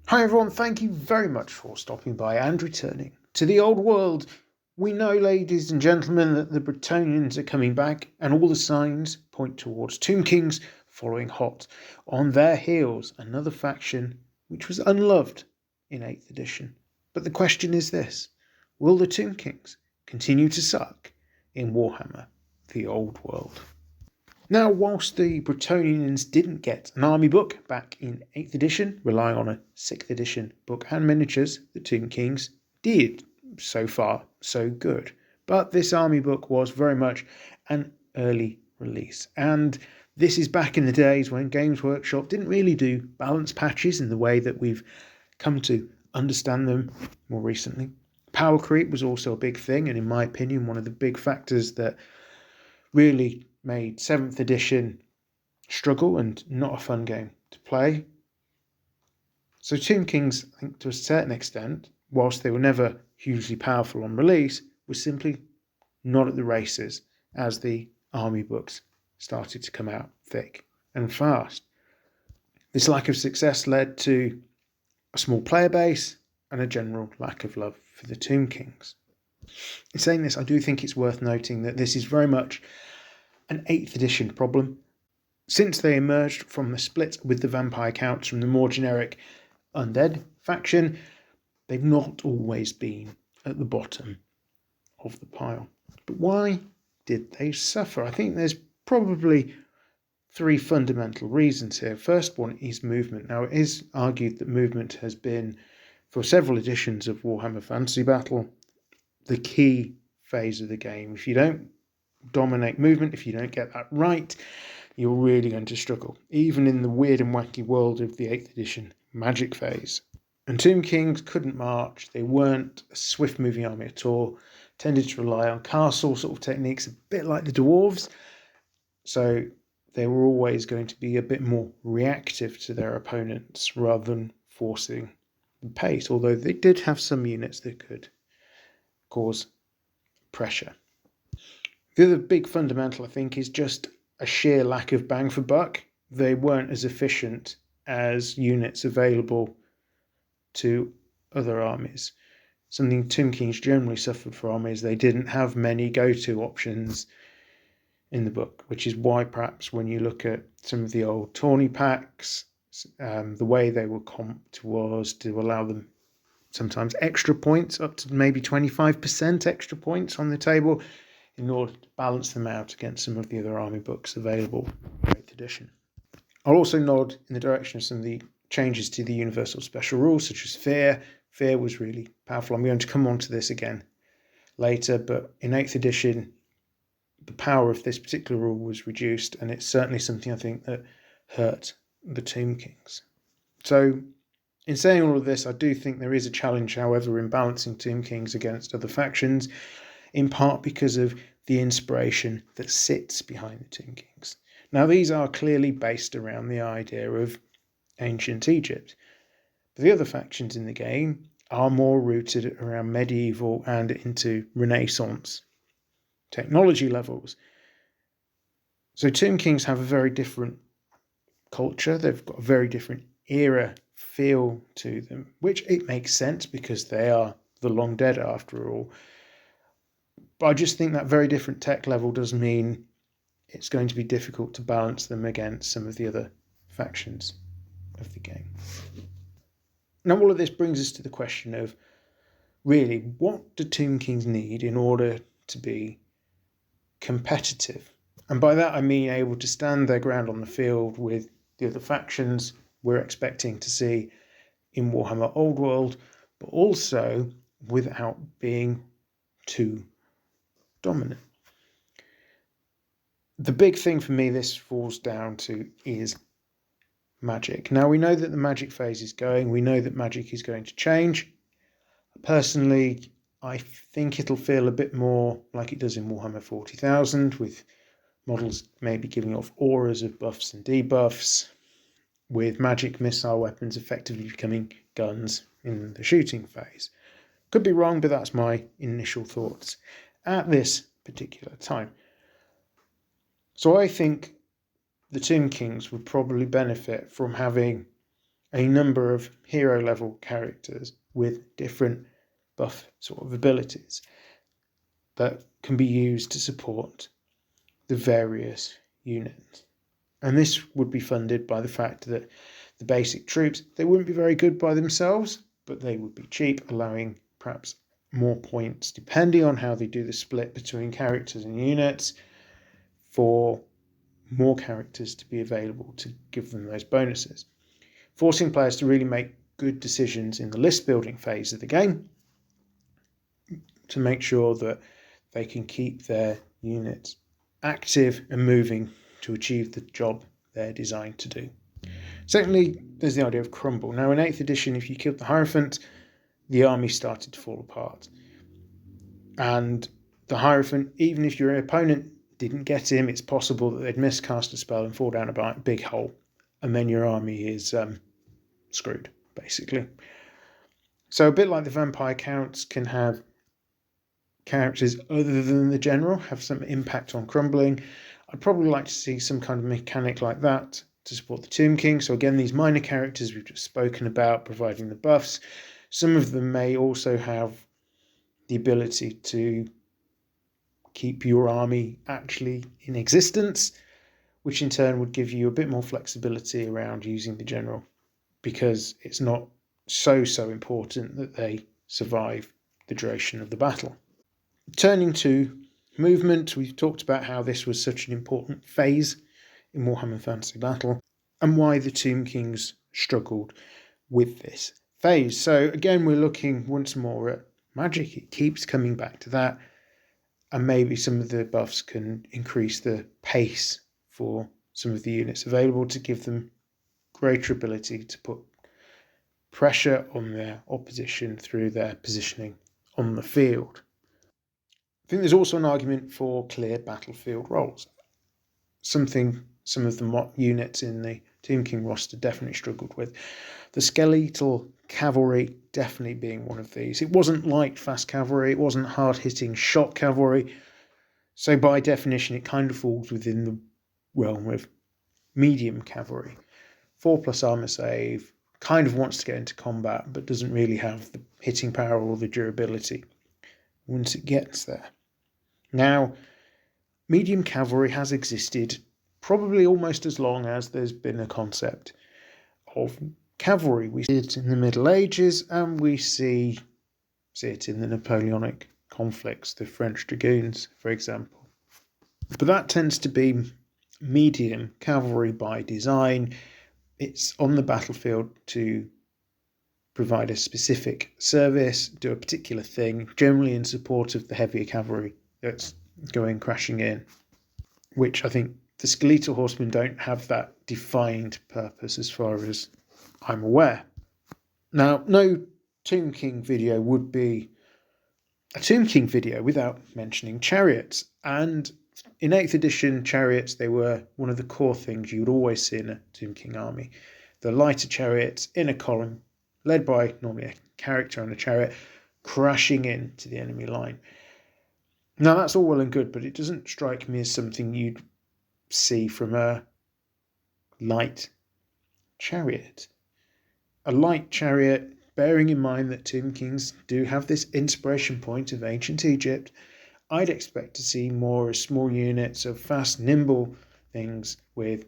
Hi everyone, thank you very much for stopping by and returning to the old world. We know, ladies and gentlemen, that the Bretonnians are coming back, and all the signs point towards Tomb Kings following hot on their heels, another faction which was unloved in 8th edition. But the question is this: will the Tomb Kings continue to suck in Warhammer, the old world? Now, whilst the Bretonnians didn't get an army book back in 8th edition, relying on a 6th edition book and miniatures, the Tomb Kings did. So far, so good. But this army book was very much an early release. And this is back in the days when Games Workshop didn't really do balance patches in the way that we've come to understand them more recently. Power creep was also a big thing, and in my opinion, one of the big factors that really made 7th edition struggle and not a fun game to play. So Tomb Kings, I think to a certain extent, whilst they were never hugely powerful on release, were simply not at the races as the army books started to come out thick and fast. This lack of success led to a small player base and a general lack of love for the Tomb Kings. In saying this, I do think it's worth noting that this is very much an 8th edition problem. Since they emerged from the split with the vampire counts from the more generic undead faction, they've not always been at the bottom of the pile. But why did they suffer? I think there's probably 3 fundamental reasons here. First one is movement. Now, it is argued that movement has been, for several editions of Warhammer Fantasy Battle, the key phase of the game. If you don't dominate movement, if you don't get that right, you're really going to struggle, even in the weird and wacky world of the 8th edition magic phase. And Tomb Kings couldn't march, they weren't a swift moving army at all, tended to rely on castle sort of techniques, a bit like the dwarves, so they were always going to be a bit more reactive to their opponents rather than forcing the pace, although they did have some units that could cause pressure. The other big fundamental, I think, is just a sheer lack of bang for buck. They weren't as efficient as units available to other armies. Something Tomb Kings generally suffered from is they didn't have many go-to options in the book, which is why perhaps when you look at some of the old tourney packs, the way they were comped was to allow them sometimes extra points, up to maybe 25% extra points on the table, in order to balance them out against some of the other army books available in 8th edition. I'll also nod in the direction of some of the changes to the universal special rules, such as fear. Fear was really powerful. I'm going to come on to this again later, but in 8th edition, the power of this particular rule was reduced, and it's certainly something I think that hurt the Tomb Kings. So, in saying all of this, I do think there is a challenge, however, in balancing Tomb Kings against other factions, in part because of the inspiration that sits behind the Tomb Kings. Now, these are clearly based around the idea of ancient Egypt, but the other factions in the game are more rooted around medieval and into Renaissance technology levels. So Tomb Kings have a very different culture, they've got a very different era feel to them, which it makes sense because they are the long dead after all. But I just think that very different tech level does mean it's going to be difficult to balance them against some of the other factions of the game. Now, all of this brings us to the question of, really, what do Tomb Kings need in order to be competitive? And by that I mean able to stand their ground on the field with the other factions we're expecting to see in Warhammer Old World, but also without being too dominant. The big thing for me this falls down to is magic. Now, we know that the magic phase is going, we know that magic is going to change. Personally, I think it'll feel a bit more like it does in Warhammer 40,000, with models maybe giving off auras of buffs and debuffs, with magic missile weapons effectively becoming guns in the shooting phase. Could be wrong, but that's my initial thoughts at this particular time. So I think the Tomb Kings would probably benefit from having a number of hero level characters with different buff sort of abilities that can be used to support the various units. And this would be funded by the fact that the basic troops, they wouldn't be very good by themselves, but they would be cheap, allowing perhaps more points, depending on how they do the split between characters and units, for more characters to be available to give them those bonuses. Forcing players to really make good decisions in the list building phase of the game to make sure that they can keep their units active and moving to achieve the job they're designed to do. Secondly, there's the idea of crumble. Now, in 8th edition, if you killed the Hierophant, the army started to fall apart. And the Hierophant, even if your opponent didn't get him, it's possible that they'd miscast a spell and fall down a big hole, and then your army is screwed, basically. So a bit like the vampire counts can have characters other than the general have some impact on crumbling. I'd probably like to see some kind of mechanic like that to support the Tomb King. So again, these minor characters we've just spoken about providing the buffs. Some of them may also have the ability to keep your army actually in existence, which in turn would give you a bit more flexibility around using the general, because it's not so important that they survive the duration of the battle. Turning to movement, we've talked about how this was such an important phase in Warhammer Fantasy Battle and why the Tomb Kings struggled with this phase. So again, we're looking once more at magic. It keeps coming back to that, and maybe some of the buffs can increase the pace for some of the units available to give them greater ability to put pressure on their opposition through their positioning on the field. I think there's also an argument for clear battlefield roles, something some of the units in the Tomb King roster definitely struggled with. The skeletal cavalry definitely being one of these. It wasn't light fast cavalry, it wasn't hard-hitting shot cavalry, so by definition it kind of falls within the realm of medium cavalry. 4+ armor save, kind of wants to get into combat but doesn't really have the hitting power or the durability once it gets there. Now, medium cavalry has existed probably almost as long as there's been a concept of cavalry. We see it in the Middle Ages, and we see it in the Napoleonic conflicts, the French dragoons, for example. But that tends to be medium cavalry by design. It's on the battlefield to provide a specific service, do a particular thing, generally in support of the heavier cavalry that's going crashing in, which I think the skeletal horsemen don't have that defined purpose as far as I'm aware. Now, no Tomb King video would be a Tomb King video without mentioning chariots, and in 8th edition, chariots, they were one of the core things you would always see in a Tomb King army. The lighter chariots in a column, led by normally a character on a chariot, crashing into the enemy line. Now that's all well and good, but it doesn't strike me as something you'd see from a light chariot. A light chariot, bearing in mind that Tomb Kings do have this inspiration point of ancient Egypt, I'd expect to see more as small units of fast, nimble things with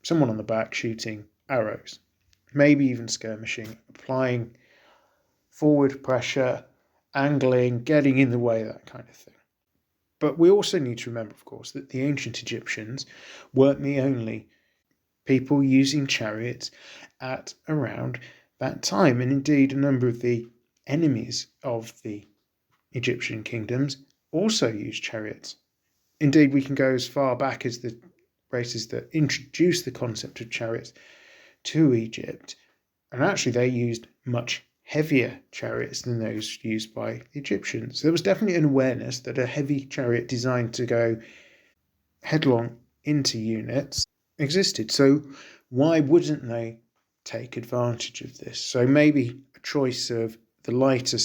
someone on the back shooting arrows, maybe even skirmishing, applying forward pressure, angling, getting in the way, that kind of thing. But we also need to remember, of course, that the ancient Egyptians weren't the only people using chariots at around that time. And indeed, a number of the enemies of the Egyptian kingdoms also used chariots. Indeed, we can go as far back as the races that introduced the concept of chariots to Egypt. And actually, they used much heavier chariots than those used by the Egyptians. There was definitely an awareness that a heavy chariot designed to go headlong into units existed. So why wouldn't they take advantage of this? So maybe a choice of the lighter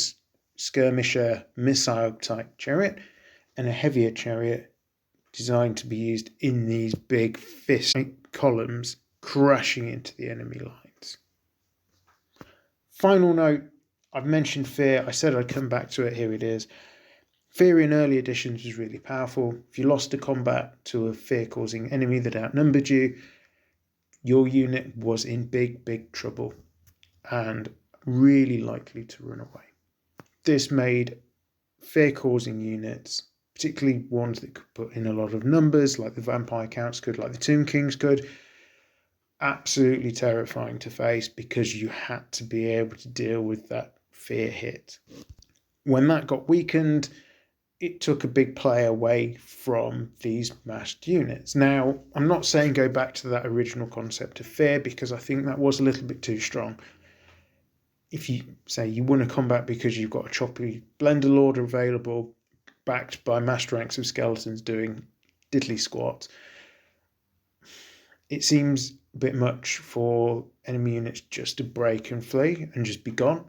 skirmisher missile type chariot and a heavier chariot designed to be used in these big fist columns crashing into the enemy lines. Final note, I've mentioned fear. I said I'd come back to it. Here it is. Fear in early editions was really powerful. If you lost a combat to a fear-causing enemy that outnumbered you, your unit was in big trouble and really likely to run away. This made fear-causing units, particularly ones that could put in a lot of numbers, like the vampire counts could, like the Tomb Kings could, absolutely terrifying to face because you had to be able to deal with that fear hit. When that got weakened, it took a big play away from these massed units. Now, I'm not saying go back to that original concept of fear because I think that was a little bit too strong. If you say you win a combat because you've got a choppy blender lord available, backed by massed ranks of skeletons doing diddly squat, it seems a bit much for enemy units just to break and flee and just be gone.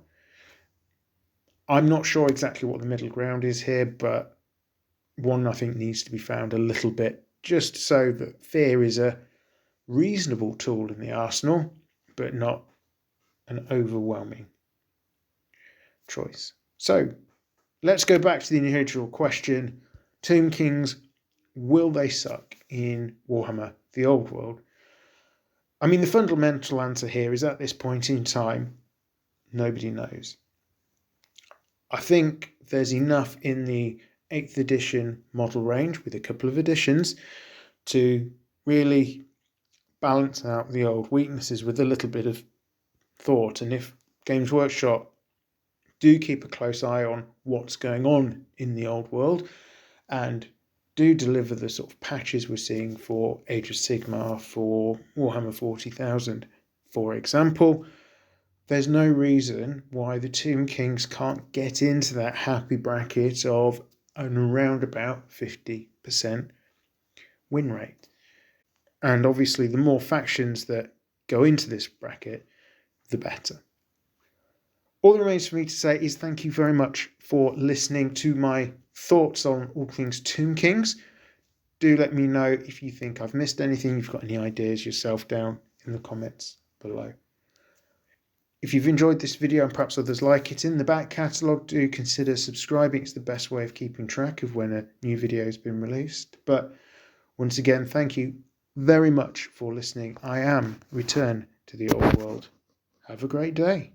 I'm not sure exactly what the middle ground is here, but one I think needs to be found a little bit, just so that fear is a reasonable tool in the arsenal, but not an overwhelming choice. So let's go back to the original question. Tomb Kings, will they suck in Warhammer, the old world? I mean, the fundamental answer here is at this point in time, nobody knows. I think there's enough in the 8th edition model range with a couple of additions to really balance out the old weaknesses with a little bit of thought. And if Games Workshop do keep a close eye on what's going on in the old world and do deliver the sort of patches we're seeing for Age of Sigmar, for Warhammer 40,000, for example, there's no reason why the Tomb Kings can't get into that happy bracket of an around about 50% win rate. And obviously, the more factions that go into this bracket, the better. All that remains for me to say is thank you very much for listening to my thoughts on all things Tomb Kings. Do let me know if you think I've missed anything, if you've got any ideas yourself down in the comments below. If you've enjoyed this video and perhaps others like it in the back catalogue, do consider subscribing. It's the best way of keeping track of when a new video has been released. But once again, thank you very much for listening. I am Return to the Old World. Have a great day.